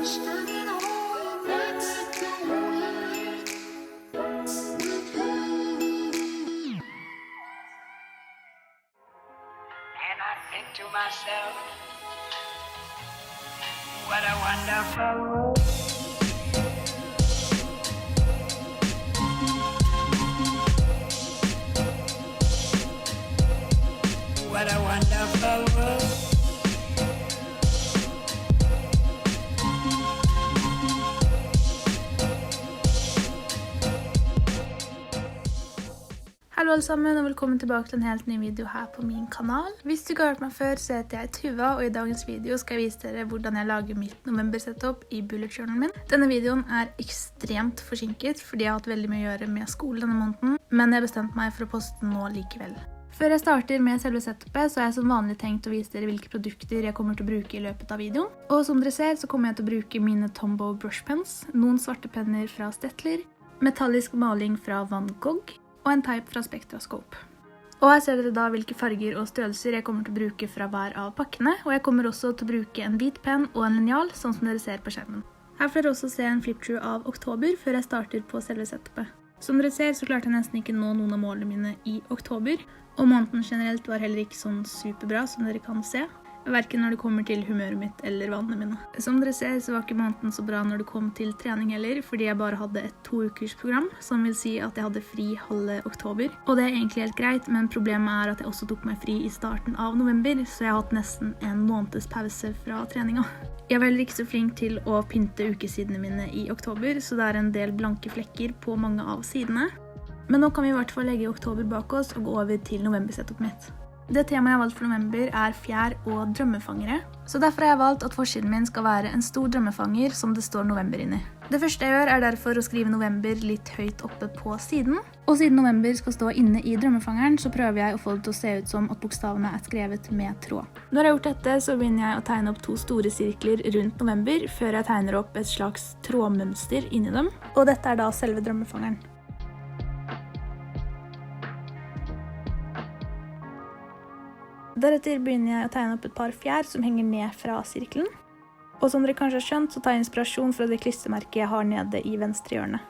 And I think to myself, what a wonderful world. What a wonderful world. Hallo alle sammen, og velkommen tilbake til en helt ny video her på min kanal. Hvis du ikke har hørt meg før, så heter jeg Tuva, og i dagens video skal jeg vise dere hvordan jeg lager mitt november-setup i bullet journalen min. Denne videoen er ekstremt forsinket, fordi jeg har hatt veldig mye å gjøre med skole denne måneden, men jeg bestemte meg for å poste den nå likevel. Før jeg starter med selve setupet, så har jeg som vanlig tenkt å vise dere hvilke produkter jeg kommer til å bruke i løpet av videoen. Og som dere ser, så kommer jeg til å bruke mine Tombow brush pens, noen svarte penner fra Stettler, metallisk maling fra Van Gogh, og en teip fra Spectrascope. Og her ser dere da hvilke farger og størrelser jeg kommer til å bruke fra hver av pakkene, og jeg kommer også til å bruke en hvit penn og en linjal, sånn som dere ser på skjermen. Her får dere også se en flip-through av oktober før jeg starter på selve setupet. Som dere ser så klarte jeg nesten ikke nå noen av målene mine i oktober, og måneden generelt var heller ikke sånn superbra som dere kan se. Hverken når det kommer til humøret mitt eller vanene mine. Som dere ser så var ikke måneden så bra når det kom til trening heller, fordi jeg bare hadde et 2-ukersprogram, som vil si at jeg hadde fri halve oktober. Og det er egentlig helt greit, men problemet er at jeg også tok meg fri i starten av november, så jeg har hatt nesten en måneds pause fra treninga. Jeg var heller ikke så flink til å pynte ukesidene mine i oktober, så det er en del blanke flekker på mange av sidene. Men nå kan vi i hvert fall legge oktober bak oss og gå over til november-setupet mitt. Det temaet jeg har valgt for november er fjær og drømmefangere, så derfor har jeg valgt at forsiden min skal være en stor drømmefanger som det står november inni. Det første jeg gjør er derfor å skrive november litt høyt oppe på siden, og siden november skal stå inne i drømmefangeren, så prøver jeg å få det til å se ut som at bokstavene er skrevet med tråd. Når jeg har gjort dette, så begynner jeg å tegne opp 2 store sirkler rundt november, før jeg tegner opp et slags trådmønster inni dem, og dette er da selve drømmefangeren. Deretter begynner jeg å tegne opp et par fjær som henger ned fra sirkelen. Og som dere kanskje har skjønt, så tar jeg inspirasjon fra det klistremerket jeg har nede i venstre hjørne.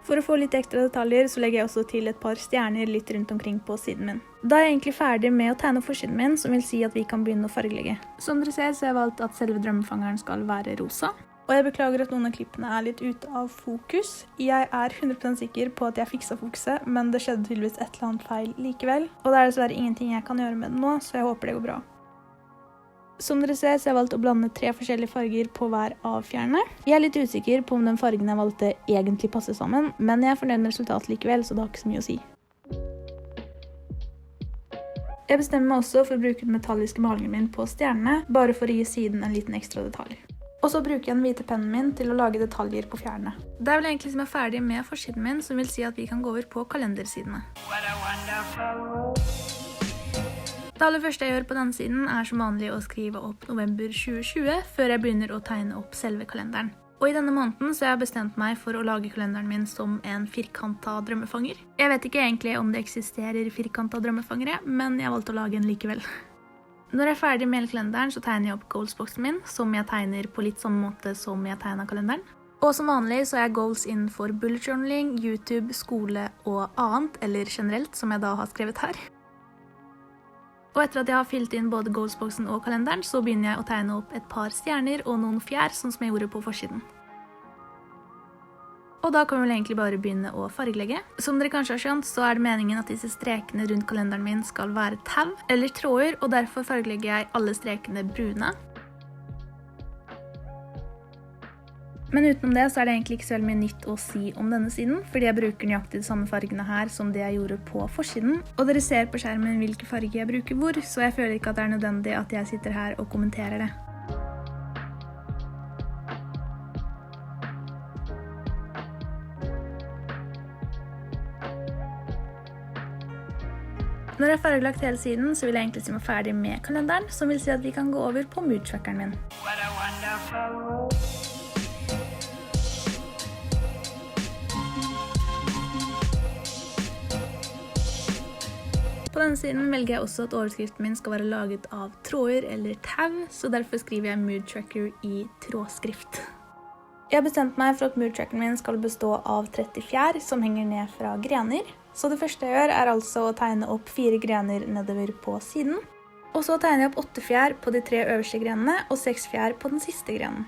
For å få litt ekstra detaljer så legger jeg også til et par stjerner litt rundt omkring på siden min. Da er jeg egentlig ferdig med å tegne forsiden min, som vil si at vi kan begynne å fargelegge. Som dere ser så har jeg valgt at selve drømmefangeren skal være rosa. Og jeg beklager at noen av klippene er litt ute av fokus. Jeg er 100% sikker på at jeg fikset fokuset, men det skjedde tydeligvis et eller annet feil likevel. Og det er dessverre ingenting jeg kan gjøre med det nå, så jeg håper det går bra. Som dere ser så har jeg valgt å blande 3 forskjellige farger på hver av fjærene. Jeg er litt usikker på om den fargen jeg valgte egentlig passer sammen, men jeg er fornøyd med resultatet likevel, så det har ikke så mye å si. Jeg bestemmer meg også for å bruke den metalliske malingen min på stjernene, bare for å gi siden en liten ekstra detalj. Og så bruker jeg den hvite pennen min til å lage detaljer på fjærene. Det er vel egentlig som jeg er ferdig med forsiden min, som vil si at vi kan gå over på kalendersidene. Det aller første jeg gjør på denne siden er som vanlig å skrive opp november 2020, før jeg begynner å tegne opp selve kalenderen. Og i denne måneden så har jeg bestemt meg for å lage kalenderen min som en firkantet drømmefanger. Jeg vet ikke egentlig om det eksisterer firkantet drømmefangere, men jeg valgte å lage en likevel. Når jeg er ferdig med hele kalenderen, så tegner jeg opp goalsboxen min, som jeg tegner på litt samme måte som jeg tegner kalenderen. Og som vanlig så er jeg goals innenfor bullet journaling, YouTube, skole og annet, eller generelt, som jeg da har skrevet her. Og etter at jeg har fylt inn både goalsboxen og kalenderen, så begynner jeg å tegne opp et par stjerner og noen fjær, sånn som jeg gjorde på forsiden. Og da kan vi vel egentlig bare begynne å fargelegge. Som dere kanskje har skjønt, så er det meningen at disse strekene rundt kalenderen min skal være tau eller tråder, og derfor fargelegger jeg alle strekene brune. Men utenom det så er det egentlig ikke så veldig mye nytt å si om denne siden, fordi jeg bruker nøyaktig de samme fargene her som det jeg gjorde på forsiden. Og dere ser på skjermen hvilke farger jeg bruker hvor, så jeg føler ikke at det er nødvendig at jeg sitter her og kommenterer det. Når jeg har fargelagt hele siden, så vil jeg egentlig si meg ferdig med kalenderen, som vil si at vi kan gå over på mood-trackeren min. På denne siden velger jeg også at overskriften min skal være laget av tråder eller tau, så derfor skriver jeg Mood Tracker i trådskrift. Jeg har bestemt meg for at Mood Trackeren min skal bestå av 30 fjær som henger ned fra grener. Så det første jeg gjør er altså å tegne opp 4 grener nedover på siden. Og så tegner jeg opp 8 fjær på de 3 øverste grenene og 6 fjær på den siste grenen.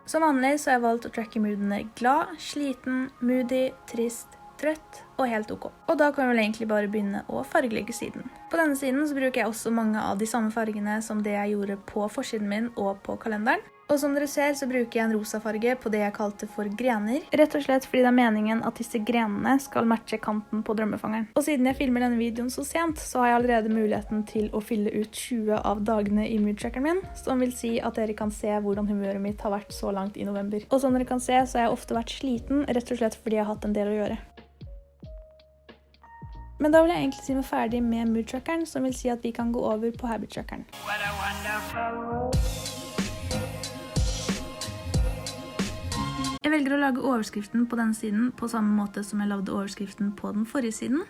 Som vanlig så har jeg valgt å tracke moodene glad, sliten, moody, trist, trøtt og helt ok. Og da kan vi vel egentlig bare begynne å fargelegge siden. På denne siden så bruker jeg også mange av de samme fargene som det jeg gjorde på forsiden min og på kalenderen. Og som dere ser så bruker jeg en rosa farge på det jeg kalte for grener. Rett og slett fordi det er meningen at disse grenene skal matche kanten på drømmefangeren. Og siden jeg filmer denne videoen så sent, så har jeg allerede muligheten til å fylle ut 20 av dagene i Mood Trackeren min, som vil si at dere kan se hvordan humøret mitt har vært så langt i november. Og som dere kan se så har jeg ofte vært sliten, rett og slett fordi jeg har hatt en del å gjøre. Men da vil jeg egentlig si meg ferdig med Mood Trackeren, som vil si at vi kan gå over på Habit Trackeren. What a wonderful world. Jeg velger å lage overskriften på denne siden på samme måte som jeg lagde overskriften på den forrige siden.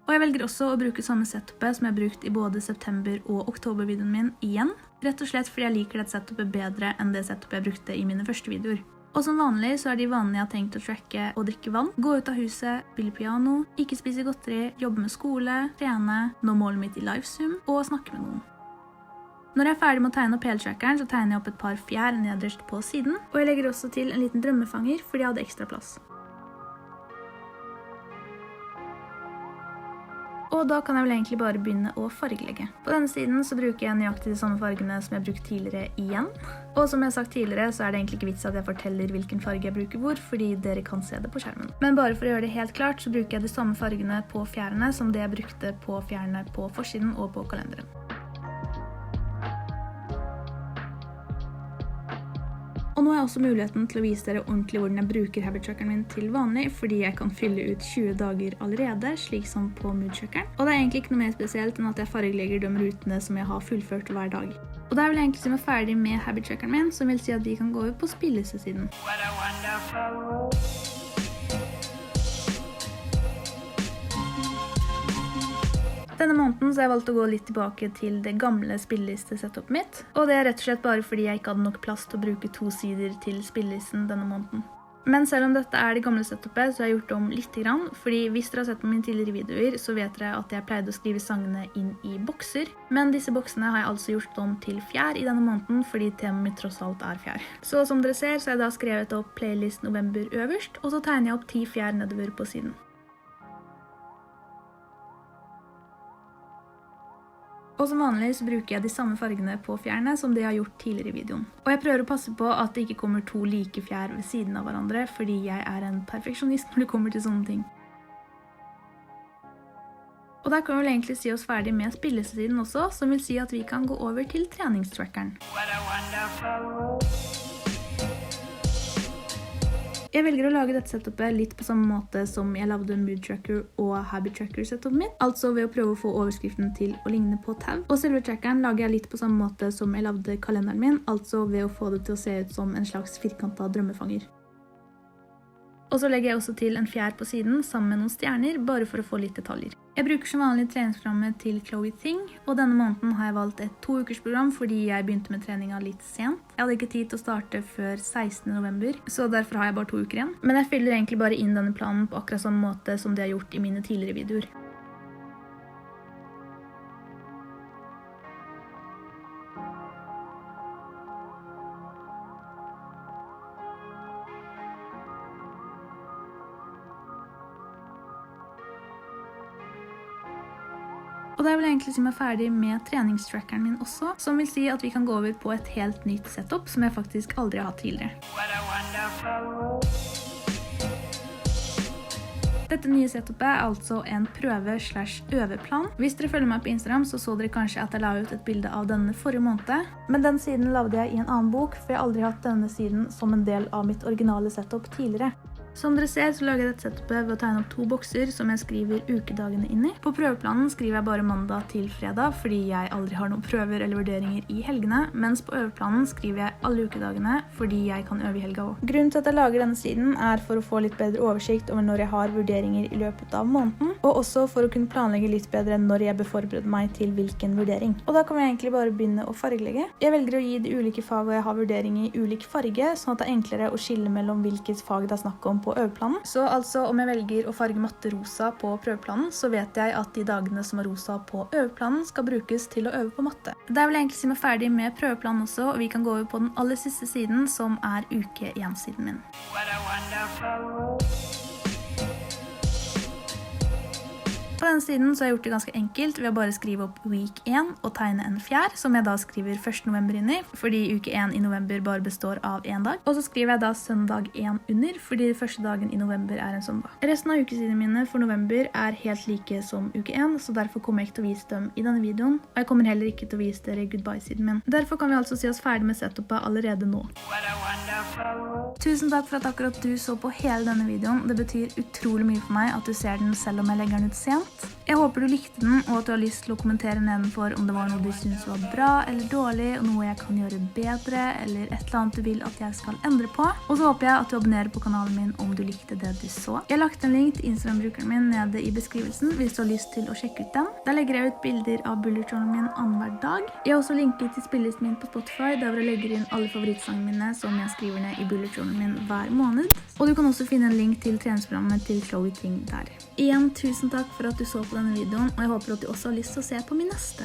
Og jeg velger også å bruke samme setupet som jeg har brukt i både september- og oktobervideoen min igjen. Rett og slett fordi jeg liker dette setupet bedre enn det setupet jeg brukte i mine første videoer. Og som vanlig så er de vanlige jeg har tenkt å tracke og drikke vann, gå ut av huset, spille piano, ikke spise godteri, jobbe med skole, trene, nå målet mitt i livesum og snakke med noen. Når jeg er ferdig med å tegne opp hele trackeren, så tegner jeg opp et par fjær nederst på siden, og jeg legger også til en liten drømmefanger fordi jeg hadde ekstra plass. Og da kan jeg vel egentlig bare begynne å fargelegge. På denne siden så bruker jeg nøyaktig de samme fargene som jeg har brukt tidligere igjen. Og som jeg har sagt tidligere, så er det egentlig ikke vits at jeg forteller hvilken farge jeg bruker hvor, fordi dere kan se det på skjermen. Men bare for å gjøre det helt klart, så bruker jeg de samme fargene på fjærene som det jeg brukte på fjærene på forsiden og på kalenderen. Og nå har jeg også muligheten til å vise dere ordentlig hvordan jeg bruker Habit Trackeren min til vanlig, fordi jeg kan fylle ut 20 dager allerede, slik som på Mood Trackeren. Og det er egentlig ikke noe mer spesielt enn at jeg fargelegger de rutene som jeg har fullført hver dag. Og da vil jeg egentlig si meg ferdig med Habit Trackeren min, som vil si at vi kan gå over på spillelistesiden. What a wonderful world. Denne måneden så har jeg valgt å gå litt tilbake til det gamle spillelistesetupet mitt, og det er rett og slett bare fordi jeg ikke hadde nok plass til å bruke 2 sider til spillelisten denne måneden. Men selv om dette er det gamle setupet, så har jeg gjort det om litt grann, fordi hvis dere har sett på mine tidligere videoer, så vet dere at jeg pleide å skrive sangene inn i bokser, men disse boksene har jeg altså gjort om til fjær i denne måneden, fordi temaet mitt tross alt er fjær. Så som dere ser, så har jeg da skrevet opp playlist november øverst, og så tegner jeg opp 10 fjær nedover på siden. Og som vanlig så bruker jeg de samme fargene på fjærene som det jeg har gjort tidligere i videoen. Og jeg prøver å passe på at det ikke kommer 2 like fjær ved siden av hverandre, fordi jeg er en perfeksjonist når det kommer til sånne ting. Og der kan vi vel egentlig si oss ferdig med spillelistesiden også, som vil si at vi kan gå over til treningstrackeren. What a wonderful world. Jeg velger å lage dette setupet litt på samme måte som jeg lagde Mood Tracker og Habit Tracker setupet mitt, altså ved å prøve å få overskriften til å ligne på tau. Og selve trackeren lager jeg litt på samme måte som jeg lagde kalenderen min, altså ved å få det til å se ut som en slags firkantet drømmefanger. Og så legger jeg også til en fjær på siden sammen med noen stjerner, bare for å få litt detaljer. Jeg bruker som vanlig treningsprogrammet til Chloe Ting, og denne måneden har jeg valgt et 2-ukersprogram fordi jeg begynte med treninga litt sent. Jeg hadde ikke tid til å starte før 16. november, så derfor har jeg bare 2 uker igjen. Men jeg fyller egentlig bare inn denne planen på akkurat samme måte som det jeg har gjort i mine tidligere videoer. Og da vil jeg egentlig si meg ferdig med treningstrackeren min også, som vil si at vi kan gå over på et helt nytt setup som jeg faktisk aldri har hatt tidligere. What a wonderful world. Dette nye setupet er altså en prøve/øveplan. Hvis dere følger meg på Instagram, så dere kanskje at jeg la ut et bilde av denne forrige måned. Men den siden lagde jeg i en annen bok, for jeg har aldri hatt denne siden som en del av mitt originale setup tidligere. Som dere ser så lager jeg dette setupet ved å tegne opp 2 bokser som jeg skriver ukedagene inn i. På prøveplanen skriver jeg bare mandag til fredag fordi jeg aldri har noen prøver eller vurderinger i helgene, mens på øveplanen skriver jeg alle ukedagene fordi jeg kan øve i helga også. Grunnen til at jeg lager denne siden er for å få litt bedre oversikt over når jeg har vurderinger i løpet av måneden, og også for å kunne planlegge litt bedre når jeg bør forberede meg til hvilken vurdering. Og da kan vi egentlig bare begynne å fargelegge. Jeg velger å gi de ulike fagene jeg har vurdering i ulik farge, sånn at det er enklere å skille mellom hvilket fag det er snakk om på øveplanen. Så altså om jeg velger å farge matte rosa på prøveplanen, så vet jeg at de dagene som er rosa på øveplanen skal brukes til å øve på matte. Da vil jeg egentlig si meg ferdig med prøveplanen også, og vi kan gå over på den aller siste siden, som er uke 1-siden min. What a wonderful world. På denne siden så har jeg gjort det ganske enkelt ved å bare skrive opp week 1 og tegne en fjær, som jeg da skriver 1. november inn i, fordi uke 1 i november bare består av 1 dag. Og så skriver jeg da søndag 1 under, fordi første dagen i november er en søndag. Resten av ukesidene mine for november er helt like som uke 1, så derfor kommer jeg ikke til å vise dem i denne videoen, og jeg kommer heller ikke til å vise dere goodbye-siden min. Derfor kan vi altså si oss ferdig med setupet allerede nå. What a wonderful world. Tusen takk for at akkurat du så på hele denne videoen. Det betyr utrolig mye for meg at du ser den selv om jeg legger den ut sent. Jeg håper du likte den, og at du har lyst til å kommentere nedenfor om det var noe du synes var bra eller dårlig, og noe jeg kan gjøre bedre, eller et eller annet du vil at jeg skal endre på. Og så håper jeg at du abonnerer på kanalen min om du likte det du så. Jeg har lagt en link til Instagram-brukeren min nede i beskrivelsen hvis du har lyst til å sjekke ut den. Der legger jeg ut bilder av bullet journalen min annenhver dag. Jeg har også linket til spillelisten min på Spotify, der hvor jeg legger inn alle favorittsangene mine som jeg skriver ned i bullet journalen min hver måned. Og du kan også finne en link til treningsprogrammet til Chloe Ting der. Igjen, tusen takk for at du så på denne videoen, og jeg håper at du også har lyst til å se på min neste.